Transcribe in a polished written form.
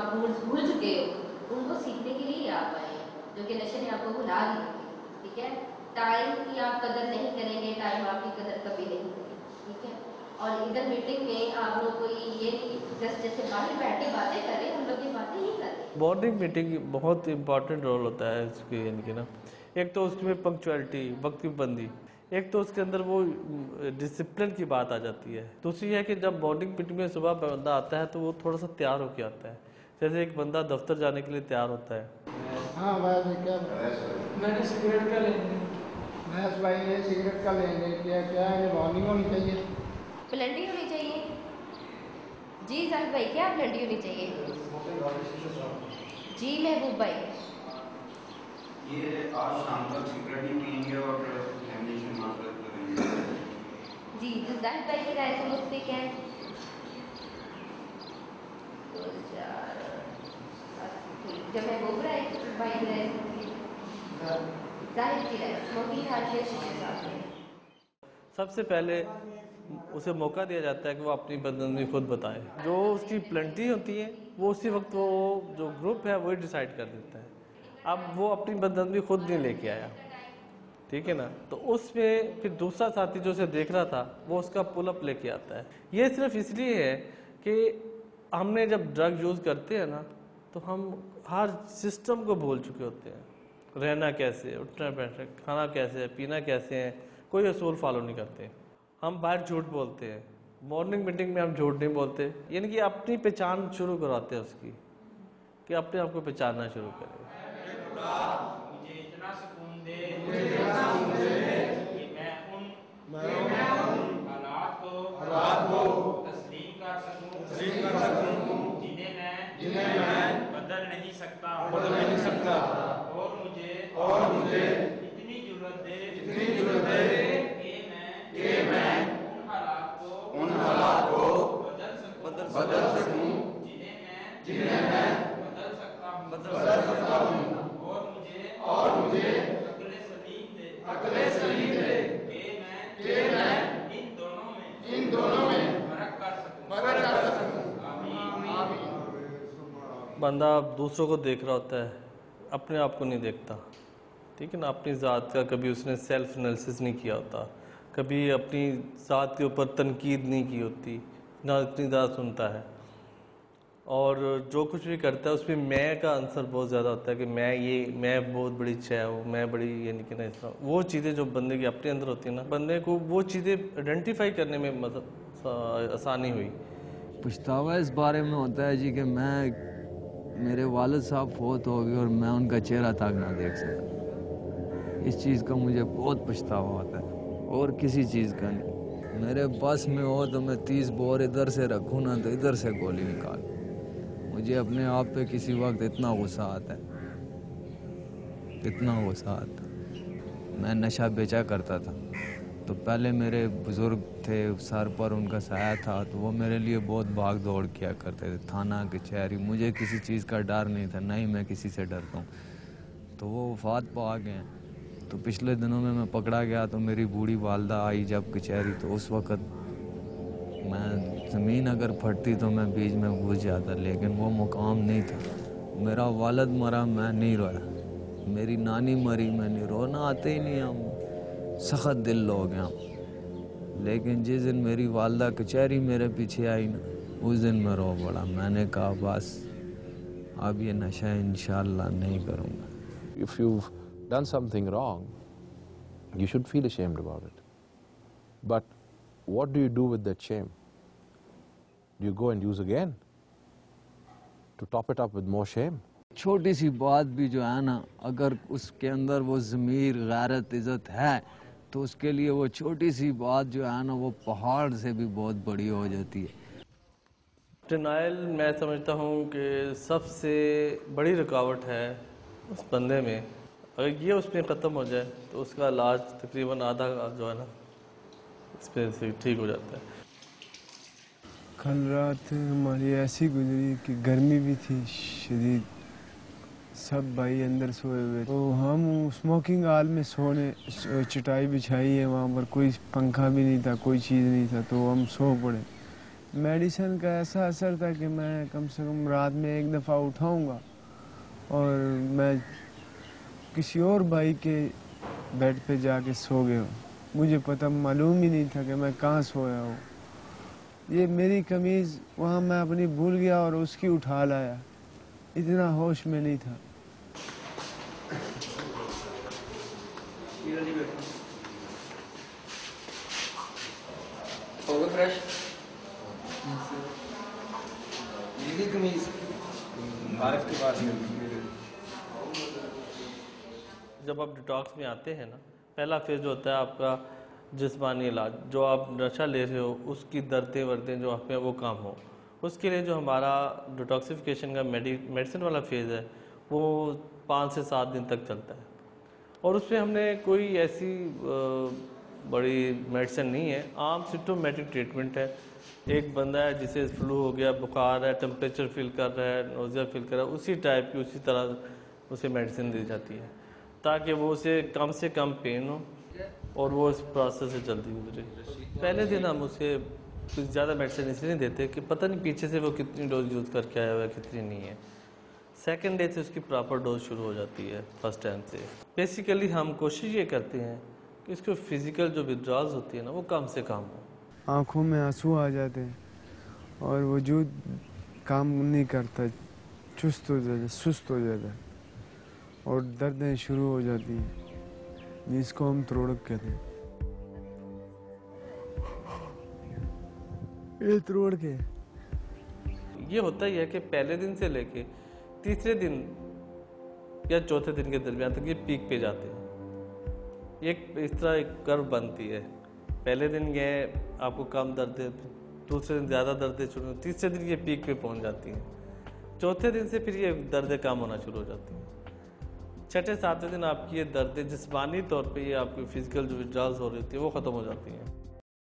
आप रूल्स भूल चुके हो, उनको सीखने के लिए ही आप आए हैं, जो कि नशे ने आपको भुला दिए। ठीक है, टाइम की आप कदर नहीं करेंगे, टाइम आपकी कदर कभी नहीं करेगी। ठीक है, और इधर मीटिंग में आप लोग कोई ये जस्ट जैसे बाहर बैठ के बातें कर रहे हैं, हम लोग ये बातें नहीं कर रहे। मॉर्निंग मीटिंग बहुत इंपॉर्टेंट रोल होता है इसकी, यानी कि ना, एक तो उसमें पंक्चुअलिटी, वक्त की पाबंदी, एक तो उसके अंदर वो डिसिप्लिन की बात आ जाती है। दूसरी है कि जब मॉर्निंग मीटिंग में सुबह बंदा आता है तो वो थोड़ा सा तैयार होके आता है, जैसे एक बंदा दफ्तर जाने के लिए तैयार होता है। हाँ भाई, क्या मैंने सिगरेट का लेंगे, महेश भाई ने सिगरेट का लेंगे, क्या क्या है, वार्निंग होनी चाहिए, प्लेंटी होनी चाहिए। जी जाहिद भाई, क्या प्लेंटी होनी चाहिए? जी महबूब भाई, ये आज शाम तक सिगरेट नहीं पियेंगे और लेमिनेशन मार्फत करेंगे। जी जाहिद भाई की राय से मुझसे क्या है? 2 4 जब महबूब भाई की राय जाहिद की राय स्मोकिंग हार्शियस शीशे साथ में। सबसे पहले उसे मौका दिया जाता है कि वो अपनी बदनज़मी खुद बताए। जो उसकी प्लेंटी होती है वो उसी वक्त वो जो ग्रुप है वही डिसाइड कर देता है। अब वो अपनी बदनज़मी खुद नहीं लेके आया, ठीक है ना, तो उसमें फिर दूसरा साथी जो उसे देख रहा था वो उसका पुल अप लेके आता है। ये सिर्फ इसलिए है कि हमने जब ड्रग यूज़ करते हैं ना तो हम हर सिस्टम को भूल चुके होते हैं। रहना कैसे, उठना बैठना, खाना कैसे है, पीना कैसे है, कोई असूल फॉलो नहीं करते। हम बाहर झूठ बोलते हैं, मॉर्निंग मीटिंग में हम झूठ नहीं बोलते, यानी कि अपनी पहचान शुरू कराते हैं उसकी, कि अपने आप को पहचानना शुरू करें। मुझे इतना सुकून दे कि मैं उन हालात को तस्लीम कर सकूं जिन्हें मैं बदल नहीं सकता, और मुझे इतनी जुर्रत दे कि मैं उन हालात को बदल सकूं जिन्हें मैं बदल सकता हूं, और मुझे अक्ल सलीम दे कि मैं इन दोनों में फर्क कर सकूं। आमीन। बंदा दूसरों को देख रहा होता है, अपने आप को नहीं देखता, ठीक है ना। अपनी ज़ात का कभी उसने सेल्फ एनालिसिस नहीं किया होता, कभी अपनी ज़ात के ऊपर तनकीद नहीं की होती, ना इतनी ज़्यादा सुनता है, और जो कुछ भी करता है उसमें मैं का आंसर बहुत ज़्यादा होता है कि मैं बहुत बड़ी चाय हूँ, मैं बड़ी, यानी कि ना इस तरह वो चीज़ें जो बंदे के अपने अंदर होती है ना, बंदे को वो चीज़ें आइडेंटिफाई करने में मतलब आसानी हुई। पछतावा इस बारे में होता है जी कि मेरे वालिद साहब फौत हो गए और मैं उनका चेहरा तक ना देख सका। इस चीज़ का मुझे बहुत पछतावा होता है, और किसी चीज़ का नहीं। मेरे बस में हो तो मैं 30 बोर इधर से रखूँ ना तो इधर से गोली निकाल। मुझे अपने आप पे किसी वक्त इतना गुस्सा आता है, इतना गुस्सा आता है। मैं नशा बेचा करता था, तो पहले मेरे बुज़ुर्ग थे, सर पर उनका साया था, तो वो मेरे लिए बहुत भाग दौड़ किया करते थे, थाना कचहरी। मुझे किसी चीज़ का डर नहीं था, ना ही मैं किसी से डरता हूँ। तो वो वफात पा आ गए। तो पिछले दिनों में मैं पकड़ा गया, तो मेरी बूढ़ी वालदा आई जब कचहरी, तो उस वक़्त मैं ज़मीन अगर फटती तो मैं बीच में घुस जाता, लेकिन वो मुकाम नहीं था। मेरा वालिद मरा, मैं नहीं रोया। मेरी नानी मरी, मैं नहीं रोना आते ही नहीं, हम सख्त दिल लोग हैं हम। लेकिन जिस दिन मेरी वालदा कचहरी मेरे पीछे आई ना, उस दिन मैं रो पड़ा। मैंने कहा बस अब ये नशा इंशाअल्लाह नहीं करूँगा। If you've done something wrong, you should feel ashamed about it. But what do you do with that shame? Do you go and use again to top it up with more shame? छोटी सी बात भी जो है ना, अगर उसके अंदर वो ज़मीर, गैरत, इज़्ज़त है, तो उसके लिए वो छोटी सी बात जो है ना वो पहाड़ से भी बहुत बड़ी हो जाती है। डिनाइल मैं समझता हूँ कि सबसे बड़ी रुकावट है उस बंदे में। अगर ये उसमें ख़त्म हो जाए तो उसका इलाज तकरीबन आधा जो है ना इस पर से ठीक हो जाता है। कल रात हमारी ऐसी गुजरी कि गर्मी भी थी शदीद, सब भाई अंदर सोए हुए, तो हम स्मोकिंग हॉल में सोने, चटाई बिछाई है, वहाँ पर कोई पंखा भी नहीं था, कोई चीज़ नहीं था, तो हम सो पड़े। मेडिसिन का ऐसा असर था कि मैं कम से कम रात में एक दफ़ा उठाऊंगा और मैं किसी और भाई के बेड पे जाके सो गया हूँ। मुझे पता मालूम ही नहीं था कि मैं कहाँ सोया हूँ। ये मेरी कमीज़ वहाँ मैं अपनी भूल गया और उसकी उठा लाया, इतना होश में नहीं था। फ्रेश नीली कमीज भारत के पास जब आप डिटॉक्स में आते हैं ना, पहला फेज होता है आपका जिस्मानी इलाज। जो आप नशा ले रहे हो उसकी दर्दें वर्दें जो आप में वो काम हो, उसके लिए जो हमारा डिटॉक्सिफिकेशन का मेडिसिन वाला फेज़ है वो 5 से 7 दिन तक चलता है। और उसमें हमने कोई ऐसी बड़ी मेडिसिन नहीं है, आम सिम्टोमेटिक ट्रीटमेंट है। एक बंदा है जिसे फ्लू हो गया, बुखार है, टेम्परेचर फील कर रहा है, नोज़िया फील कर रहा है, उसी टाइप की उसी तरह उसे मेडिसिन दी जाती है ताकि वो उसे कम पेन हो और वो इस प्रोसेस से जल्दी गुजरे। पहले दिन हम उसे कुछ ज़्यादा मेडिसिन इसलिए नहीं देते कि पता नहीं पीछे से वो कितनी डोज यूज़ करके आया हुआ है, कितनी नहीं है। सेकेंड डे से उसकी प्रॉपर डोज शुरू हो जाती है फर्स्ट टाइम से। बेसिकली हम कोशिश ये करते हैं कि इसको फिज़िकल जो विड्रॉल्स होती है ना वो कम से कम हो। आँखों में आंसू आ जाते हैं और वजूद काम नहीं करता, सुस्त हो जाता है और दर्दें शुरू हो जाती हैं जिसको हम त्रोड़क कहते हैं। ये त्रोड़ के ये होता ही है कि पहले दिन से लेके तीसरे दिन या चौथे दिन के दरमियान तक ये पीक पे जाते हैं। एक इस तरह एक कर्व बनती है। पहले दिन ये आपको कम दर्द है, दूसरे दिन ज़्यादा दर्दें शुरू, तीसरे दिन ये पीक पे पहुंच जाती हैं, चौथे दिन से फिर ये दर्दें कम होना शुरू हो जाती हैं, छठे सातवें दिन आपकी ये दर्दें जिस्मानी तौर पे ये आपकी फिजिकल जो विड्रॉल्स हो रही होती है वो ख़त्म हो जाती हैं।